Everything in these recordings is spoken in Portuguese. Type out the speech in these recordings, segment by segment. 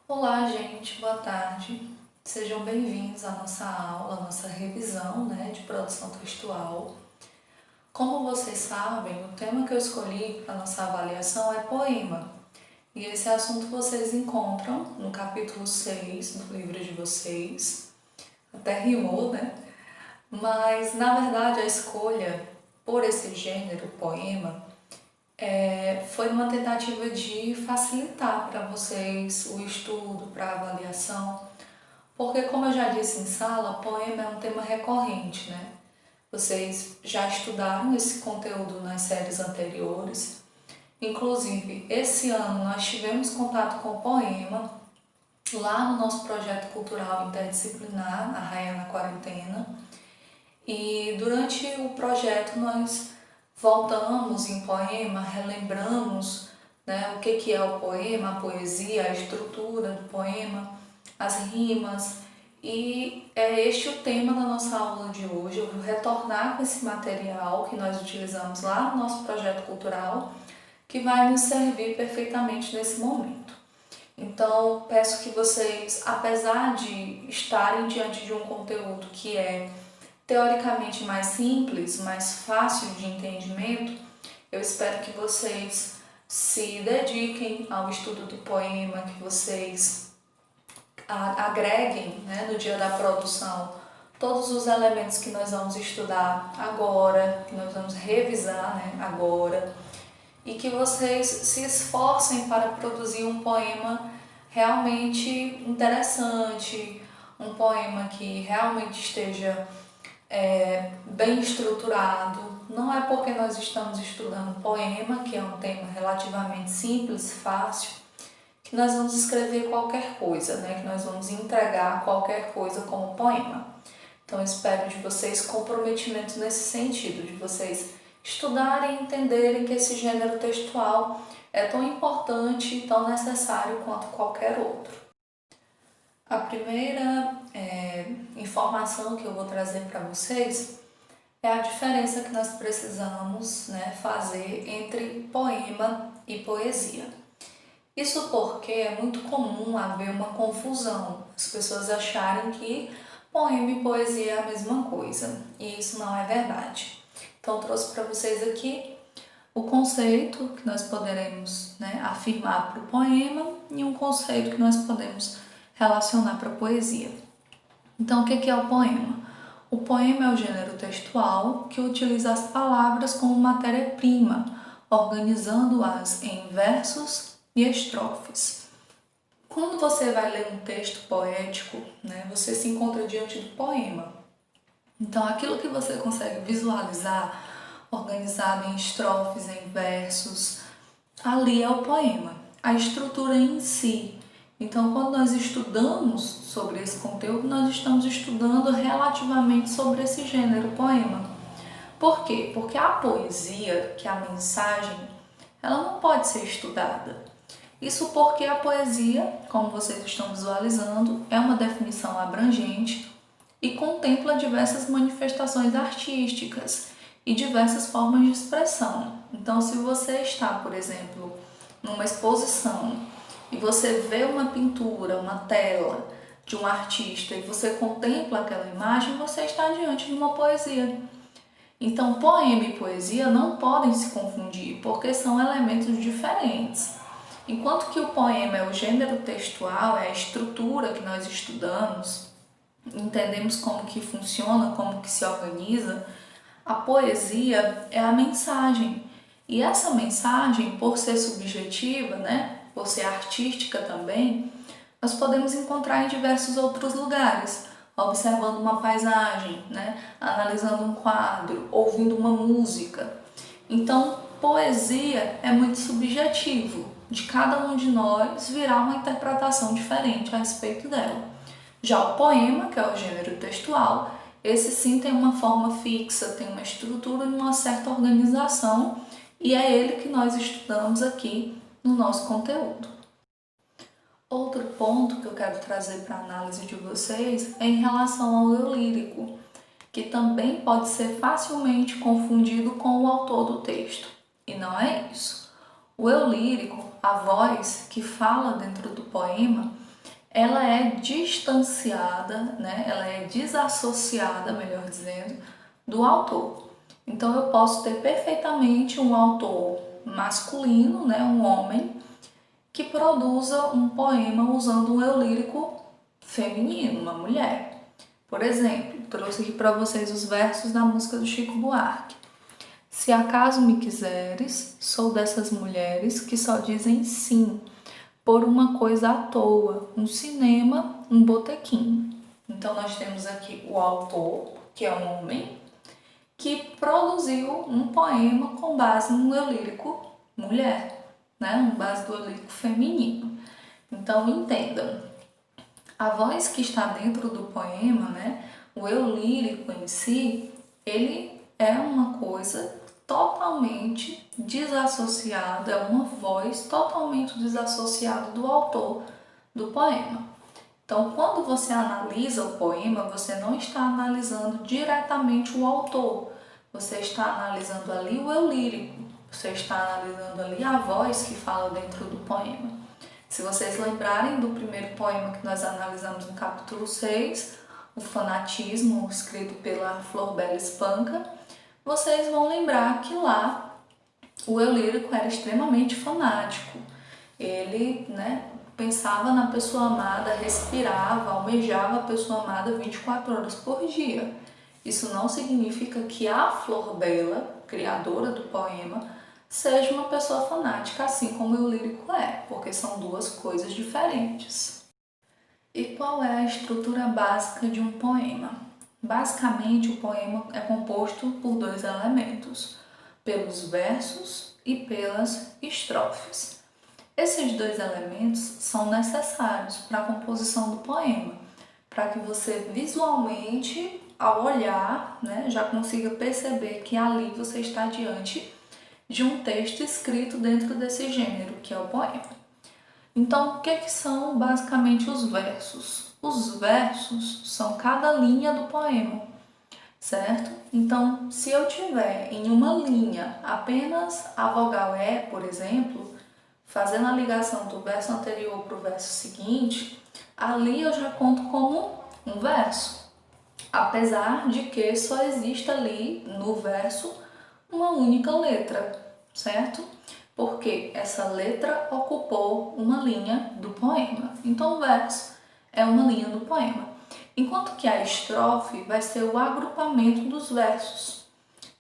Olá, gente, boa tarde. Sejam bem-vindos à nossa aula, à nossa revisão, de produção textual. Como vocês sabem, o tema que eu escolhi para nossa avaliação é poema. E esse assunto vocês encontram no capítulo 6 do livro de vocês. Até rimou, né? Mas, na verdade, a escolha por esse gênero, poema, foi uma tentativa de facilitar para vocês o estudo, para a avaliação, porque, como eu já disse em sala, poema é um tema recorrente, né? Vocês já estudaram esse conteúdo nas séries anteriores. Inclusive, esse ano nós tivemos contato com o poema lá no nosso projeto cultural interdisciplinar, Arraia na Quarentena. E durante o projeto nós voltamos em poema, relembramos, o que é o poema, a poesia, a estrutura do poema, as rimas. E é este o tema da nossa aula de hoje. Eu vou retornar com esse material que nós utilizamos lá no nosso projeto cultural, que vai nos servir perfeitamente nesse momento. Então, peço que vocês, apesar de estarem diante de um conteúdo que é teoricamente mais simples, mais fácil de entendimento, eu espero que vocês se dediquem ao estudo do poema, que vocês agreguem, no dia da produção, todos os elementos que nós vamos estudar agora, que nós vamos revisar, agora, e que vocês se esforcem para produzir um poema realmente interessante, um poema que realmente esteja bem estruturado. Não é porque nós estamos estudando poema, que é um tema relativamente simples, fácil, que nós vamos escrever qualquer coisa, que nós vamos entregar qualquer coisa como poema. Então, eu espero de vocês comprometimento nesse sentido, de vocês estudarem e entenderem que esse gênero textual é tão importante e tão necessário quanto qualquer outro. A primeira informação que eu vou trazer para vocês é a diferença que nós precisamos fazer entre poema e poesia. Isso porque é muito comum haver uma confusão, as pessoas acharem que poema e poesia é a mesma coisa, e isso não é verdade. Então, eu trouxe para vocês aqui o conceito que nós poderemos afirmar para o poema e um conceito que nós podemos relacionar para a poesia. Então, o que é o poema? O poema é o gênero textual que utiliza as palavras como matéria-prima, organizando-as em versos e estrofes. Quando você vai ler um texto poético, você se encontra diante do poema. Então, aquilo que você consegue visualizar, organizado em estrofes, em versos, ali é o poema. A estrutura em si. Então, quando nós estudamos sobre esse conteúdo, nós estamos estudando relativamente sobre esse gênero, poema. Por quê? Porque a poesia, que é a mensagem, ela não pode ser estudada. Isso porque a poesia, como vocês estão visualizando, é uma definição abrangente e contempla diversas manifestações artísticas e diversas formas de expressão. Então, se você está, por exemplo, numa exposição e você vê uma pintura, uma tela de um artista e você contempla aquela imagem, você está diante de uma poesia. Então, poema e poesia não podem se confundir, porque são elementos diferentes. Enquanto que o poema é o gênero textual, é a estrutura que nós estudamos, entendemos como que funciona, como que se organiza, a poesia é a mensagem. E essa mensagem, por ser subjetiva, por ser artística também, nós podemos encontrar em diversos outros lugares, observando uma paisagem, analisando um quadro, ouvindo uma música. Então, poesia é muito subjetivo, de cada um de nós virá uma interpretação diferente a respeito dela. Já o poema, que é o gênero textual, esse sim tem uma forma fixa, tem uma estrutura e uma certa organização, e é ele que nós estudamos aqui no nosso conteúdo. Outro ponto que eu quero trazer para a análise de vocês é em relação ao eu lírico, que também pode ser facilmente confundido com o autor do texto. E não é isso. O eu lírico, a voz que fala dentro do poema, ela é distanciada, né? Ela é desassociada, melhor dizendo, do autor. Então eu posso ter perfeitamente um autor masculino, né? Um homem, que produza um poema usando um eu lírico feminino, uma mulher. Por exemplo, trouxe aqui para vocês os versos da música do Chico Buarque. Se acaso me quiseres, sou dessas mulheres que só dizem sim por uma coisa à toa, um cinema, um botequim. Então nós temos aqui o autor, que é um homem, que produziu um poema com base no eu lírico mulher, né? Com base do eu lírico feminino. Então entendam, a voz que está dentro do poema, né? O eu lírico em si, ele é uma coisa totalmente desassociada, é uma voz totalmente desassociada do autor do poema. Então, quando você analisa o poema, você não está analisando diretamente o autor, você está analisando ali o eu lírico, você está analisando ali a voz que fala dentro do poema. Se vocês lembrarem do primeiro poema que nós analisamos no capítulo 6, o fanatismo, escrito pela Flor Bela Espanca, vocês vão lembrar que lá o eu lírico era extremamente fanático. Ele, né, pensava na pessoa amada, respirava, almejava a pessoa amada 24 horas por dia. Isso não significa que a Flor Bela, criadora do poema, seja uma pessoa fanática, assim como o eu lírico é, porque são duas coisas diferentes. E qual é a estrutura básica de um poema? Basicamente, o poema é composto por dois elementos, pelos versos e pelas estrofes. Esses dois elementos são necessários para a composição do poema, para que você visualmente, ao olhar, né, já consiga perceber que ali você está diante de um texto escrito dentro desse gênero, que é o poema. Então, o que são basicamente os versos? Os versos são cada linha do poema, certo? Então, se eu tiver em uma linha apenas a vogal E, por exemplo, fazendo a ligação do verso anterior para o verso seguinte, ali eu já conto como um verso, apesar de que só existe ali no verso uma única letra, certo? Porque essa letra ocupou uma linha do poema. Então o verso é uma linha do poema. Enquanto que a estrofe vai ser o agrupamento dos versos.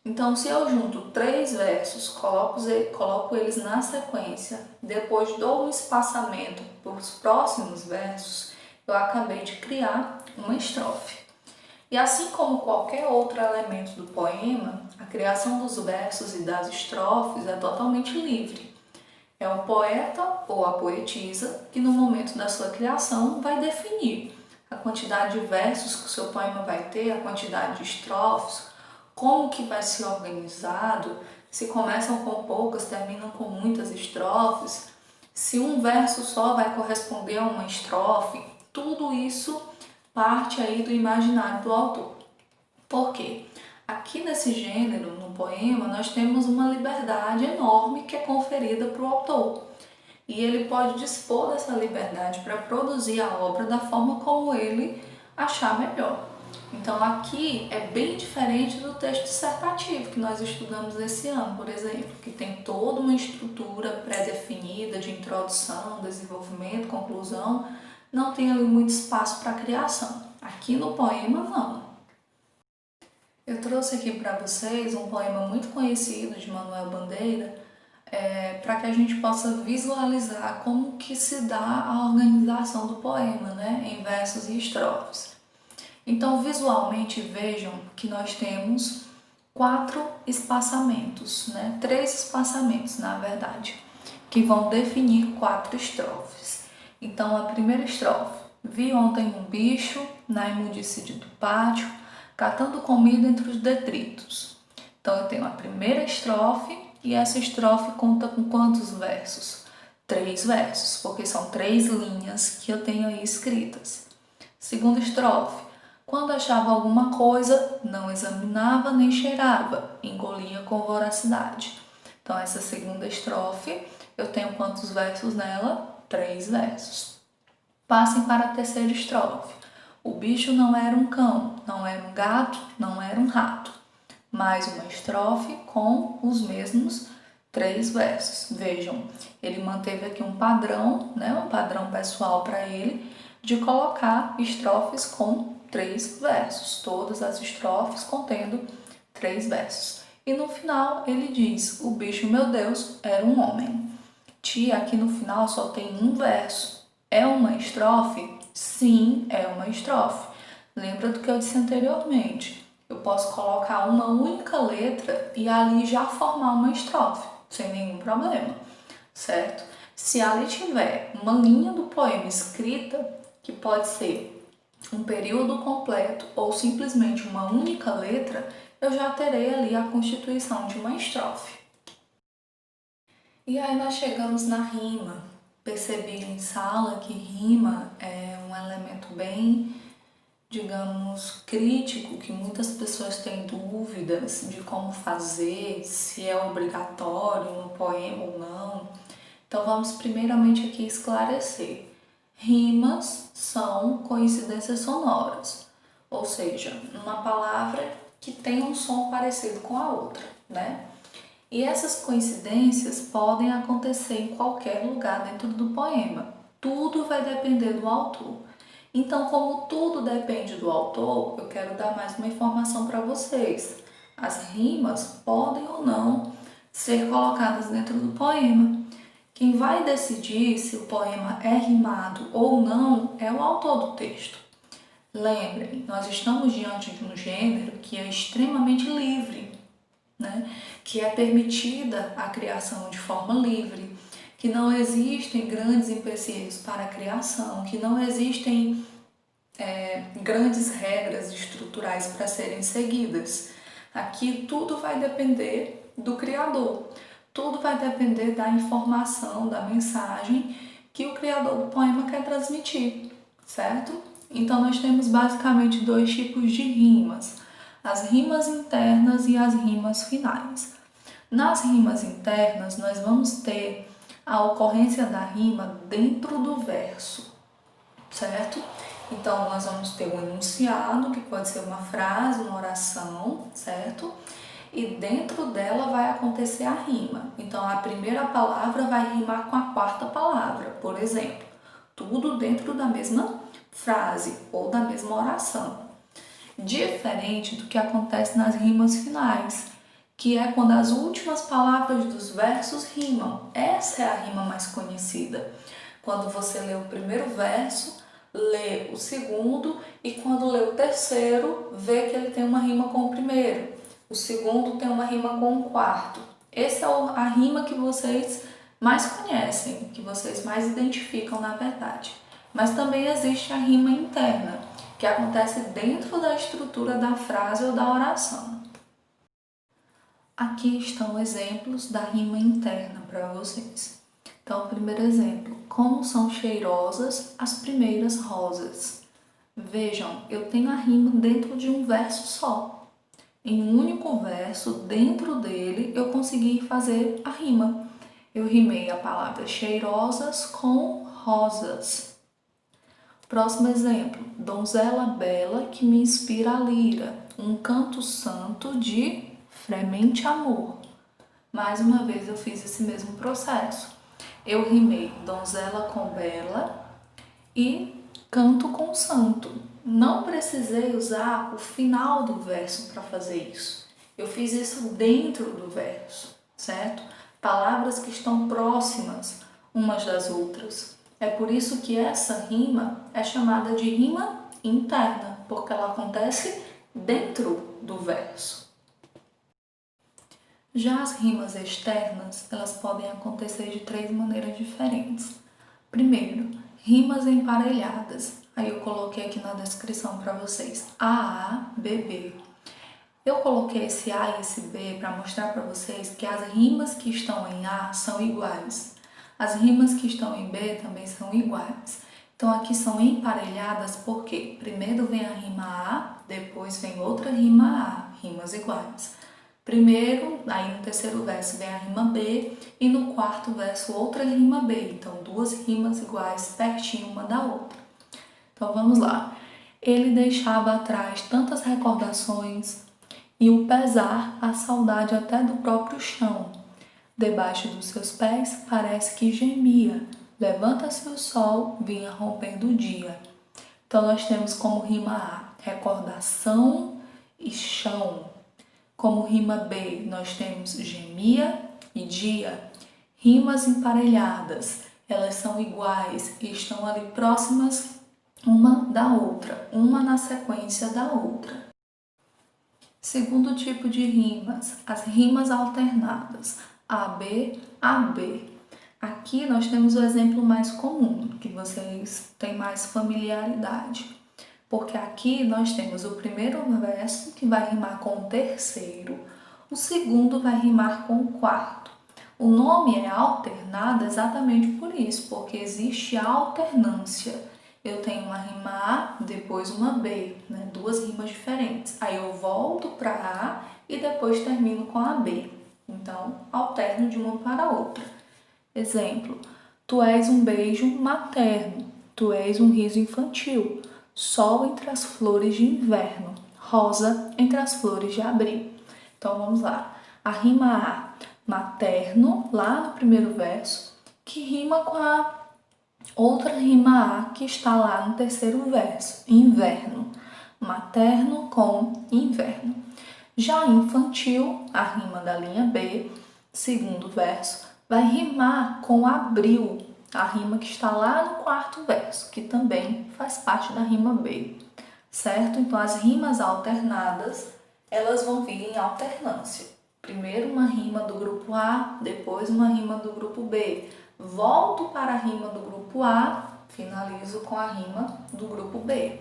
Então, se eu junto 3 versos, coloco eles na sequência, depois dou um espaçamento para os próximos versos, eu acabei de criar uma estrofe. E assim como qualquer outro elemento do poema, a criação dos versos e das estrofes é totalmente livre. É o poeta ou a poetisa que no momento da sua criação vai definir a quantidade de versos que o seu poema vai ter, a quantidade de estrofes, como que vai ser organizado, se começam com poucas, terminam com muitas estrofes, se um verso só vai corresponder a uma estrofe, tudo isso parte aí do imaginário do autor. Por quê? Aqui nesse gênero, no poema, nós temos uma liberdade enorme que é conferida para o autor. E ele pode dispor dessa liberdade para produzir a obra da forma como ele achar melhor. Então aqui é bem diferente do texto dissertativo que nós estudamos esse ano, por exemplo, que tem toda uma estrutura pré-definida de introdução, desenvolvimento, conclusão, não tem ali muito espaço para criação. Aqui no poema, não. Eu trouxe aqui para vocês um poema muito conhecido de Manuel Bandeira, para que a gente possa visualizar como que se dá a organização do poema, né, em versos e estrofes. Então, visualmente, vejam que nós temos 4 espaçamentos, né, 3 espaçamentos, na verdade, que vão definir 4 estrofes. Então, a primeira estrofe: vi ontem um bicho na imundície do pátio, catando comida entre os detritos. Então, eu tenho a primeira estrofe e essa estrofe conta com quantos versos? 3 versos, porque são 3 linhas que eu tenho aí escritas. Segunda estrofe: quando achava alguma coisa, não examinava nem cheirava, engolia com voracidade. Então, essa segunda estrofe, eu tenho quantos versos nela? 3 versos. Passem para a terceira estrofe. O bicho não era um cão, não era um gato, não era um rato. Mais uma estrofe com os mesmos 3 versos. Vejam, ele manteve aqui um padrão, né, um padrão pessoal para ele, de colocar estrofes com 3 versos. Todas as estrofes contendo 3 versos. E no final ele diz, o bicho, meu Deus, era um homem. Tia, aqui no final só tem um verso. É uma estrofe? Sim, é uma estrofe. Lembra do que eu disse anteriormente? Eu posso colocar uma única letra e ali já formar uma estrofe, sem nenhum problema, certo? Se ali tiver uma linha do poema escrita, que pode ser um período completo ou simplesmente uma única letra, eu já terei ali a constituição de uma estrofe. E aí nós chegamos na rima. Percebi em sala que rima é um elemento bem, digamos, crítico, que muitas pessoas têm dúvidas de como fazer, se é obrigatório no poema ou não. Então vamos primeiramente aqui esclarecer. Rimas são coincidências sonoras, ou seja, uma palavra que tem um som parecido com a outra, né? E essas coincidências podem acontecer em qualquer lugar dentro do poema. Tudo vai depender do autor. Então, como tudo depende do autor, eu quero dar mais uma informação para vocês. As rimas podem ou não ser colocadas dentro do poema. Quem vai decidir se o poema é rimado ou não é o autor do texto. Lembrem, nós estamos diante de um gênero que é extremamente livre, né? Que é permitida a criação de forma livre, que não existem grandes empecilhos para a criação, que não existem grandes regras estruturais para serem seguidas. Aqui tudo vai depender do criador, tudo vai depender da informação, da mensagem que o criador do poema quer transmitir, certo? Então nós temos basicamente 2 tipos de rimas, as rimas internas e as rimas finais. Nas rimas internas, nós vamos ter a ocorrência da rima dentro do verso, certo? Então, nós vamos ter um enunciado, que pode ser uma frase, uma oração, certo? E dentro dela vai acontecer a rima. Então, a primeira palavra vai rimar com a quarta palavra, por exemplo. Tudo dentro da mesma frase ou da mesma oração. Diferente do que acontece nas rimas finais, que é quando as últimas palavras dos versos rimam. Essa é a rima mais conhecida. Quando você lê o primeiro verso, lê o segundo e quando lê o terceiro, vê que ele tem uma rima com o primeiro. O segundo tem uma rima com o quarto. Essa é a rima que vocês mais conhecem, que vocês mais identificam na verdade. Mas também existe a rima interna, que acontece dentro da estrutura da frase ou da oração. Aqui estão exemplos da rima interna para vocês. Então, o primeiro exemplo, como são cheirosas as primeiras rosas. Vejam, eu tenho a rima dentro de um verso só. Em um único verso, dentro dele, eu consegui fazer a rima. Eu rimei a palavra cheirosas com rosas. Próximo exemplo, donzela bela que me inspira a lira, um canto santo de fremente amor. Mais uma vez eu fiz esse mesmo processo. Eu rimei donzela com bela e canto com santo. Não precisei usar o final do verso para fazer isso. Eu fiz isso dentro do verso, certo? Palavras que estão próximas umas das outras. É por isso que essa rima é chamada de rima interna, porque ela acontece dentro do verso. Já as rimas externas, elas podem acontecer de 3 maneiras diferentes. Primeiro, rimas emparelhadas. Aí eu coloquei aqui na descrição para vocês, A, B, B. Eu coloquei esse A e esse B para mostrar para vocês que as rimas que estão em A são iguais. As rimas que estão em B também são iguais. Então aqui são emparelhadas porque primeiro vem a rima A, depois vem outra rima A, rimas iguais. Primeiro, aí no terceiro verso vem a rima B e no quarto verso outra rima B. Então, duas rimas iguais pertinho uma da outra. Então, vamos lá. Ele deixava atrás tantas recordações e o pesar, a saudade até do próprio chão. Debaixo dos seus pés parece que gemia. Levanta-se o sol, vinha rompendo o dia. Então, nós temos como rima A, recordação e chão. Como rima B, nós temos gemia e dia. Rimas emparelhadas, elas são iguais e estão ali próximas uma da outra, uma na sequência da outra. Segundo tipo de rimas, as rimas alternadas, AB, AB. Aqui nós temos o exemplo mais comum, que vocês têm mais familiaridade. Porque aqui nós temos o primeiro verso que vai rimar com o terceiro, o segundo vai rimar com o quarto. O nome é alternado exatamente por isso, porque existe alternância. Eu tenho uma rima A, depois uma B, né? Duas rimas diferentes. Aí eu volto para A e depois termino com a B. Então, alterno de uma para a outra. Exemplo, tu és um beijo materno, tu és um riso infantil, sol entre as flores de inverno, rosa entre as flores de abril. Então vamos lá. A rima A, materno, lá no primeiro verso, que rima com a outra rima A que está lá no terceiro verso, inverno. Materno com inverno. Já infantil, a rima da linha B, segundo verso, vai rimar com abril, a rima que está lá no quarto verso, que também faz parte da rima B, certo? Então, as rimas alternadas, elas vão vir em alternância. Primeiro uma rima do grupo A, depois uma rima do grupo B. Volto para a rima do grupo A, finalizo com a rima do grupo B.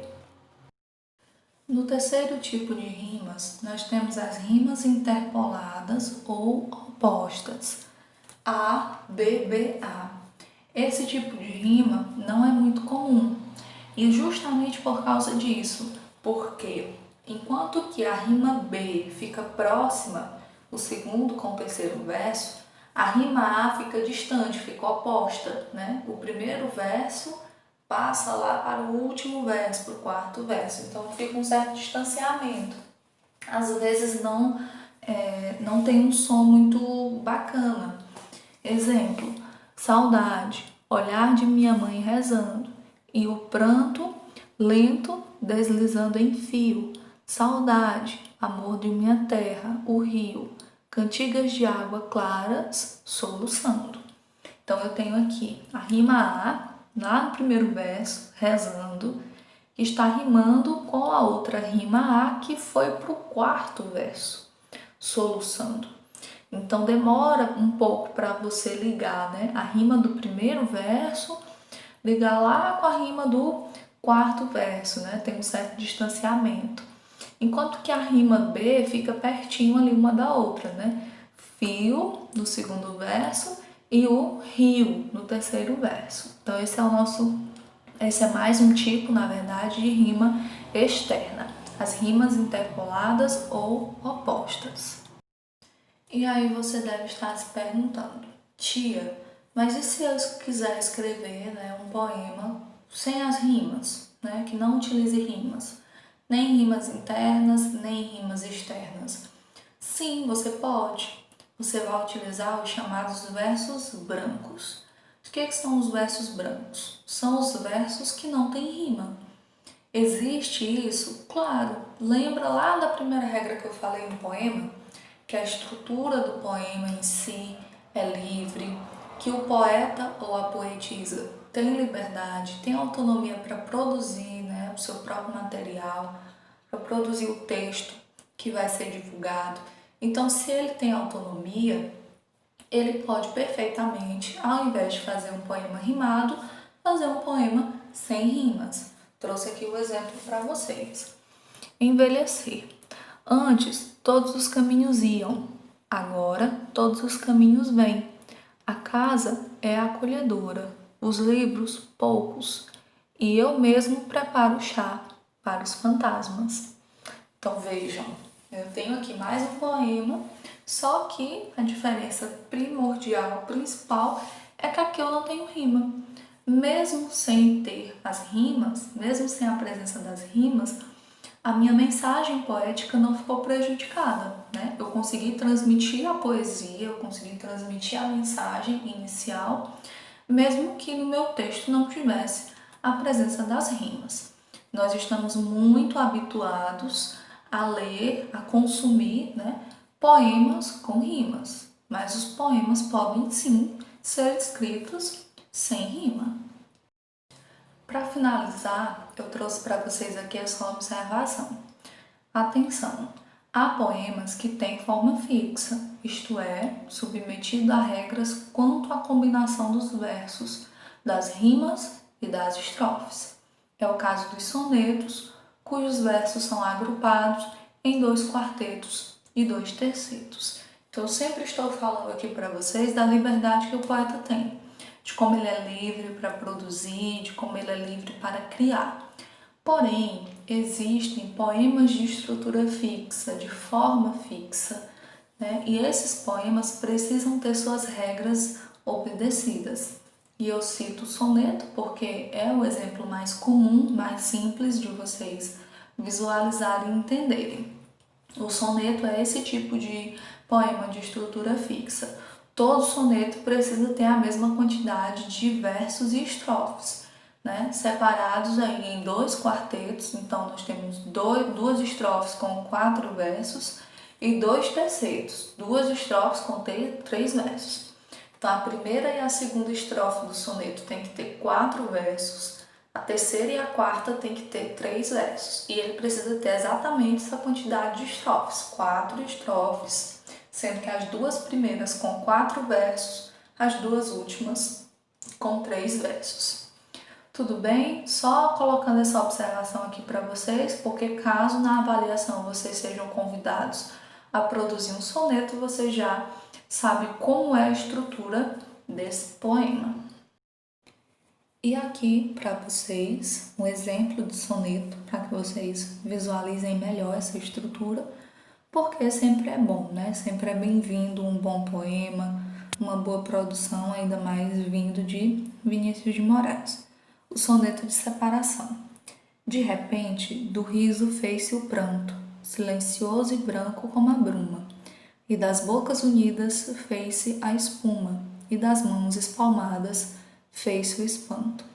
No terceiro tipo de rimas, nós temos as rimas interpoladas ou opostas. A, B, B, A. Esse tipo de rima não é muito comum. E justamente por causa disso, porque enquanto que a rima B fica próxima, o segundo com o terceiro verso, a rima A fica distante, fica oposta, né? O primeiro verso passa lá para o último verso, para o quarto verso. Então fica um certo distanciamento. Às vezes não tem um som muito bacana. Exemplo, saudade, olhar de minha mãe rezando, e o pranto lento deslizando em fio. Saudade, amor de minha terra, o rio, cantigas de água claras soluçando. Então eu tenho aqui a rima A, lá no primeiro verso, rezando, que está rimando com a outra rima A que foi para o quarto verso, soluçando. Então demora um pouco para você ligar, né? A rima do primeiro verso, ligar lá com a rima do quarto verso, né? Tem um certo distanciamento. Enquanto que a rima B fica pertinho ali uma da outra, né? Fio no segundo verso e o rio no terceiro verso. Então esse é mais um tipo, na verdade, de rima externa. As rimas interpoladas ou opostas. E aí você deve estar se perguntando, tia, mas e se eu quiser escrever, né, um poema sem as rimas, né, que não utilize rimas, nem rimas internas, nem rimas externas? Sim, você pode. Você vai utilizar os chamados versos brancos. O que são os versos brancos? São os versos que não têm rima. Existe isso? Claro. Lembra lá da primeira regra que eu falei no poema? Que a estrutura do poema em si é livre, que o poeta ou a poetisa tem liberdade, tem autonomia para produzir, né, o seu próprio material, para produzir o texto que vai ser divulgado. Então, se ele tem autonomia, ele pode perfeitamente, ao invés de fazer um poema rimado, fazer um poema sem rimas. Trouxe aqui o exemplo para vocês. Envelhecer. Antes, todos os caminhos iam, agora todos os caminhos vêm. A casa é acolhedora, os livros poucos, e eu mesmo preparo o chá para os fantasmas. Então vejam, Eu tenho aqui mais um poema, só que a diferença primordial, principal, é que aqui eu não tenho rima. Mesmo sem ter as rimas, mesmo sem a presença das rimas, a minha mensagem poética não ficou prejudicada, né? Eu consegui transmitir a poesia, eu consegui transmitir a mensagem inicial, mesmo que no meu texto não tivesse a presença das rimas. Nós estamos muito habituados a ler, a consumir, né, poemas com rimas, mas os poemas podem sim ser escritos sem rima. Para finalizar, eu trouxe para vocês aqui essa observação. Atenção! Há poemas que têm forma fixa, isto é, submetido a regras quanto à combinação dos versos, das rimas e das estrofes. É o caso dos sonetos, cujos versos são agrupados em 2 quartetos e 2 tercetos. Então, eu sempre estou falando aqui para vocês da liberdade que o poeta tem, de como ele é livre para produzir, de como ele é livre para criar. Porém, existem poemas de estrutura fixa, de forma fixa, né? E esses poemas precisam ter suas regras obedecidas. E eu cito o soneto porque é o exemplo mais comum, mais simples de vocês visualizarem e entenderem. O soneto é esse tipo de poema de estrutura fixa. Todo soneto precisa ter a mesma quantidade de versos e estrofes, né? Separados aí em 2 quartetos. Então, nós temos 2 estrofes com 4 versos e 2 tercetos, 2 estrofes com 3 versos. Então, a primeira e a segunda estrofe do soneto tem que ter 4 versos, a terceira e a quarta tem que ter 3 versos. E ele precisa ter exatamente essa quantidade de estrofes, 4 estrofes, sendo que as 2 primeiras com 4 versos, as 2 últimas com 3 versos. Tudo bem? Só colocando essa observação aqui para vocês, porque caso na avaliação vocês sejam convidados a produzir um soneto, você já sabe como é a estrutura desse poema. E aqui para vocês um exemplo de soneto, para que vocês visualizem melhor essa estrutura, porque sempre é bom, né? Sempre é bem-vindo um bom poema, uma boa produção, ainda mais vindo de Vinícius de Moraes. O soneto de separação. De repente, do riso fez-se o pranto, silencioso e branco como a bruma, e das bocas unidas fez-se a espuma, e das mãos espalmadas fez-se o espanto.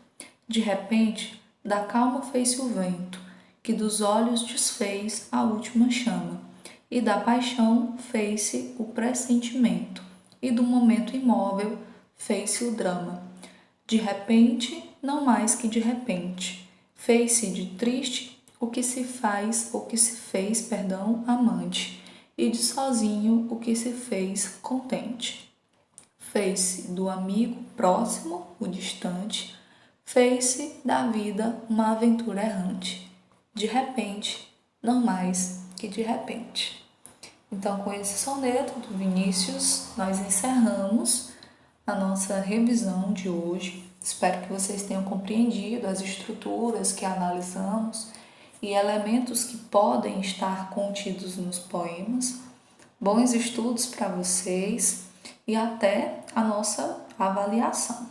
De repente, da calma fez-se o vento, que dos olhos desfez a última chama, e da paixão fez-se o pressentimento, e do momento imóvel fez-se o drama. De repente, não mais que de repente, fez-se de triste o que se fez, amante, e de sozinho o que se fez contente. Fez-se do amigo próximo o distante, fez-se da vida uma aventura errante. De repente, não mais que de repente. Então, com esse soneto do Vinícius, nós encerramos a nossa revisão de hoje. Espero que vocês tenham compreendido as estruturas que analisamos e elementos que podem estar contidos nos poemas. Bons estudos para vocês e até a nossa avaliação.